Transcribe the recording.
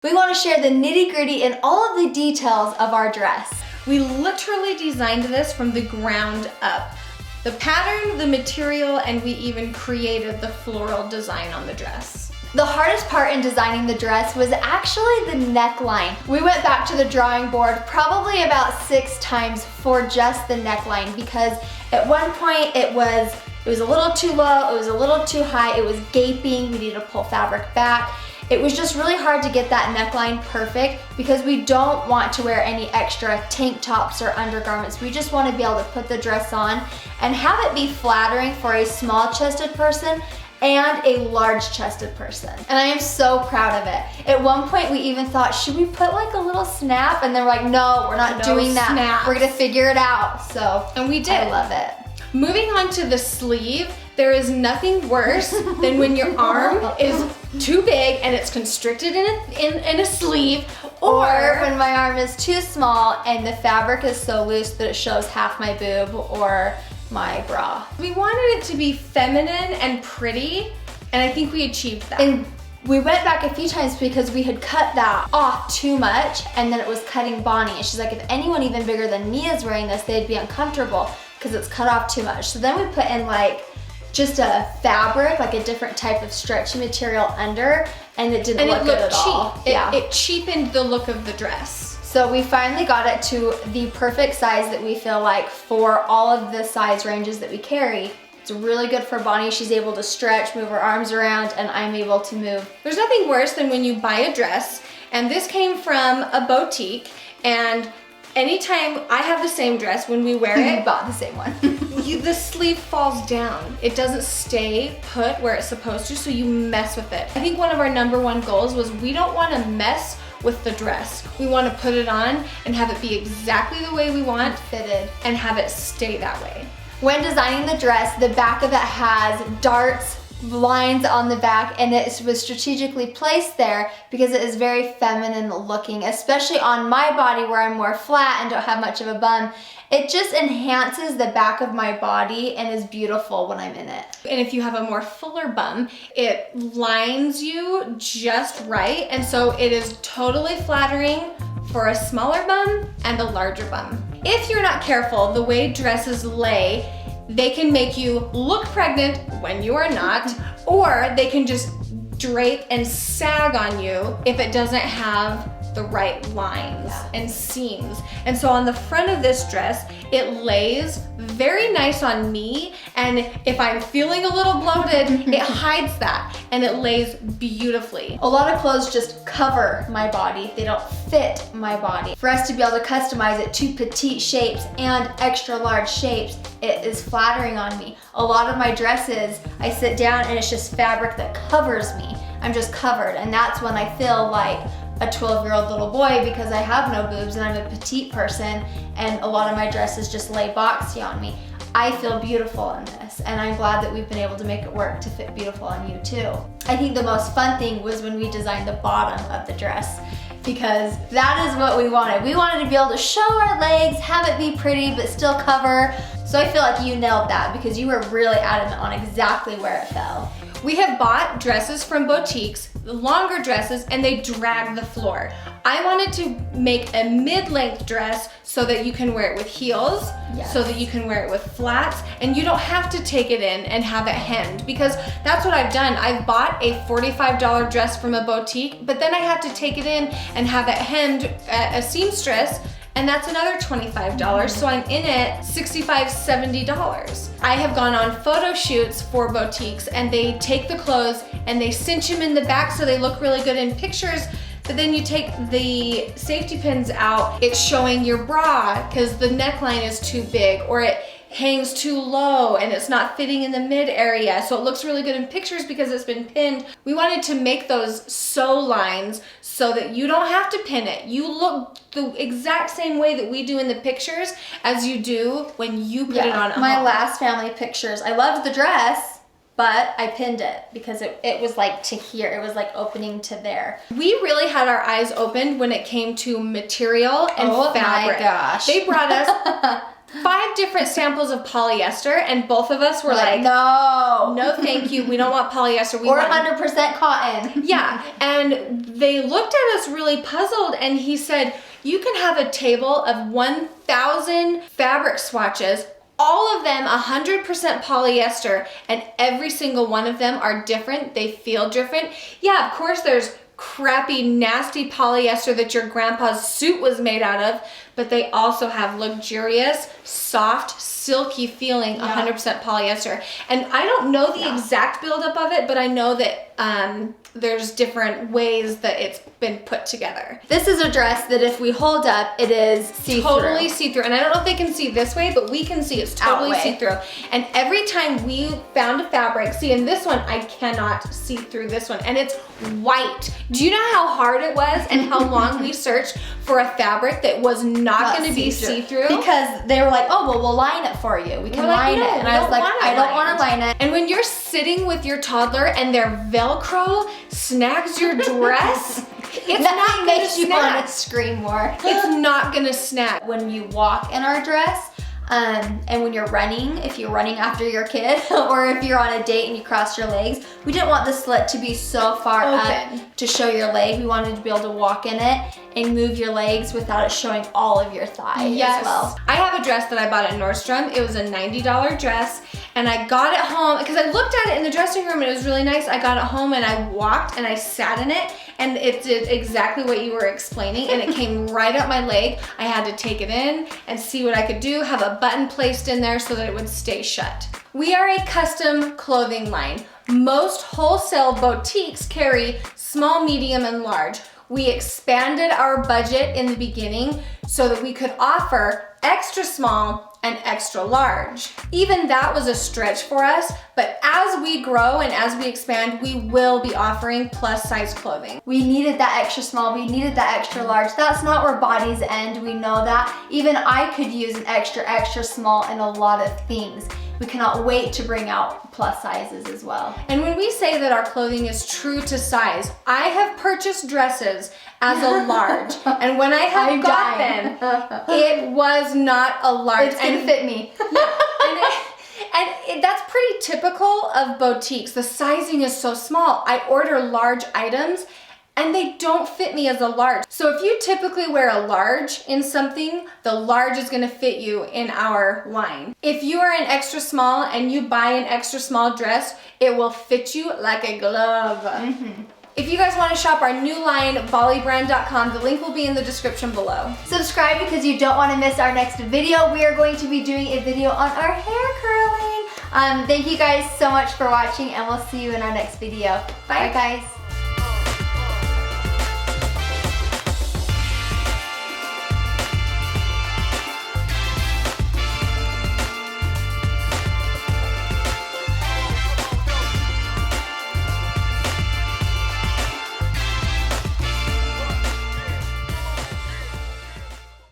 We want to share the nitty-gritty and all of the details of our dress. We literally designed this from the ground up. The pattern, the material, and we even created the floral design on the dress. The hardest part in designing the dress was actually the neckline. We went back to the drawing board probably about 6 times for just the neckline because at one point it was a little too low, it was a little too high, it was gaping, we needed to pull fabric back. It was just really hard to get that neckline perfect because we don't want to wear any extra tank tops or undergarments. We just want to be able to put the dress on and have it be flattering for a small chested person and a large chested person. And I am so proud of it. At one point we even thought, should we put like a little snap? And then we're like, no, we're not doing that. Snaps. We're gonna figure it out. And we did. I love it. Moving on to the sleeve, there is nothing worse than when your arm is too big and it's constricted in a sleeve, or when my arm is too small and the fabric is so loose that it shows half my boob or my bra. We wanted it to be feminine and pretty, and I think we achieved that. And we went back a few times because we had cut that off too much and then it was cutting Bonnie. And she's like, if anyone even bigger than me is wearing this, they'd be uncomfortable because it's cut off too much. So then we put in like just a fabric, like a different type of stretchy material under, and it didn't look good at all. It cheapened the look of the dress. So we finally got it to the perfect size that we feel like for all of the size ranges that we carry. It's really good for Bonnie. She's able to stretch, move her arms around, and I'm able to move. There's nothing worse than when you buy a dress, and this came from a boutique, and anytime I have the same dress, when we wear it, you bought the same one. The sleeve falls down. It doesn't stay put where it's supposed to, so you mess with it. I think one of our #1 goals was we don't want to mess with the dress. We want to put it on and have it be exactly the way we want, fitted, and have it stay that way. When designing the dress, the back of it has darts, lines on the back, and it was strategically placed there because it is very feminine looking, especially on my body where I'm more flat and don't have much of a bum. It just enhances the back of my body and is beautiful when I'm in it. And if you have a more fuller bum, it lines you just right, and so it is totally flattering for a smaller bum and a larger bum. If you're not careful, the way dresses lay, they can make you look pregnant when you are not, or they can just drape and sag on you if it doesn't have the right lines and seams. And so on the front of this dress, it lays very nice on me, and if I'm feeling a little bloated, it hides that, and it lays beautifully. A lot of clothes just cover my body. They don't fit my body. For us to be able to customize it to petite shapes and extra large shapes, it is flattering on me. A lot of my dresses, I sit down and it's just fabric that covers me. I'm just covered, and that's when I feel like a 12-year-old little boy because I have no boobs and I'm a petite person, and a lot of my dresses just lay boxy on me. I feel beautiful in this, and I'm glad that we've been able to make it work to fit beautiful on you too. I think the most fun thing was when we designed the bottom of the dress, because that is what we wanted. We wanted to be able to show our legs, have it be pretty, but still cover. So I feel like you nailed that because you were really adamant on exactly where it fell. We have bought dresses from boutiques, longer dresses, and they drag the floor. I wanted to make a mid-length dress so that you can wear it with heels, so that you can wear it with flats, and you don't have to take it in and have it hemmed, because that's what I've done. I've bought a $45 dress from a boutique, but then I have to take it in and have it hemmed at a seamstress, and that's another $25, so I'm in it $65, $70. I have gone on photo shoots for boutiques, and they take the clothes and they cinch them in the back so they look really good in pictures, but then you take the safety pins out, it's showing your bra because the neckline is too big, or it hangs too low and it's not fitting in the mid area, so it looks really good in pictures because it's been pinned. We wanted to make those sew lines so that you don't have to pin it. You look the exact same way that we do in the pictures as you do when you put it on at my home. last family pictures, I loved the dress, but I pinned it because it was like to here. It was like opening to there. We really had our eyes opened when it came to material and fabric. Oh my gosh. They brought us 5 different samples of polyester, and both of us were like, no thank you, we don't want polyester. We or want 100% cotton. Yeah, and they looked at us really puzzled, and he said, you can have a table of 1,000 fabric swatches, all of them 100% polyester, and every single one of them are different. They feel different. Yeah, of course there's crappy, nasty polyester that your grandpa's suit was made out of, but they also have luxurious, soft, silky feeling 100% polyester. And I don't know the exact buildup of it, but I know that there's different ways that it's been put together. This is a dress that if we hold up, it is see-through. Totally see-through. And I don't know if they can see this way, but we can see it's totally see-through. And every time we found a fabric, see in this one, I cannot see through this one, and it's white. Do you know how hard it was and how long we searched for a fabric that was not going to be see-through? Because they were like, oh, well, we'll line it for you. We can line it. And I was like, I don't want to line it. And when you're sitting with your toddler and their Velcro snags your dress, it's not makes gonna you snag. want to scream more. It's not gonna snag. When you walk in our dress, and when you're running, if you're running after your kid, or if you're on a date and you cross your legs, we didn't want the slit to be so far up to show your leg. We wanted to be able to walk in it and move your legs without it showing all of your thigh as well. I have a dress that I bought at Nordstrom. It was a $90 dress, and I got it home because I looked at it in the dressing room and it was really nice. I got it home and I walked and I sat in it, and it did exactly what you were explaining, and it came right up my leg. I had to take it in and see what I could do, have a button placed in there so that it would stay shut. We are a custom clothing line. Most wholesale boutiques carry small, medium, and large. We expanded our budget in the beginning so that we could offer extra small and extra large. Even that was a stretch for us, but as we grow and as we expand, we will be offering plus size clothing. We needed that extra small, we needed that extra large. That's not where bodies end, we know that. Even I could use an extra small in a lot of things. We cannot wait to bring out plus sizes as well. And when we say that our clothing is true to size, I have purchased dresses as a large, and when I have got them, it was not a large. It's gonna fit me. And that's pretty typical of boutiques. The sizing is so small. I order large items and they don't fit me as a large. So if you typically wear a large in something, the large is gonna fit you in our line. If you are an extra small and you buy an extra small dress, it will fit you like a glove. If you guys want to shop our new line, bolliebrand.com, the link will be in the description below. Subscribe because you don't want to miss our next video. We are going to be doing a video on our hair curling. Thank you guys so much for watching, and we'll see you in our next video. Bye guys.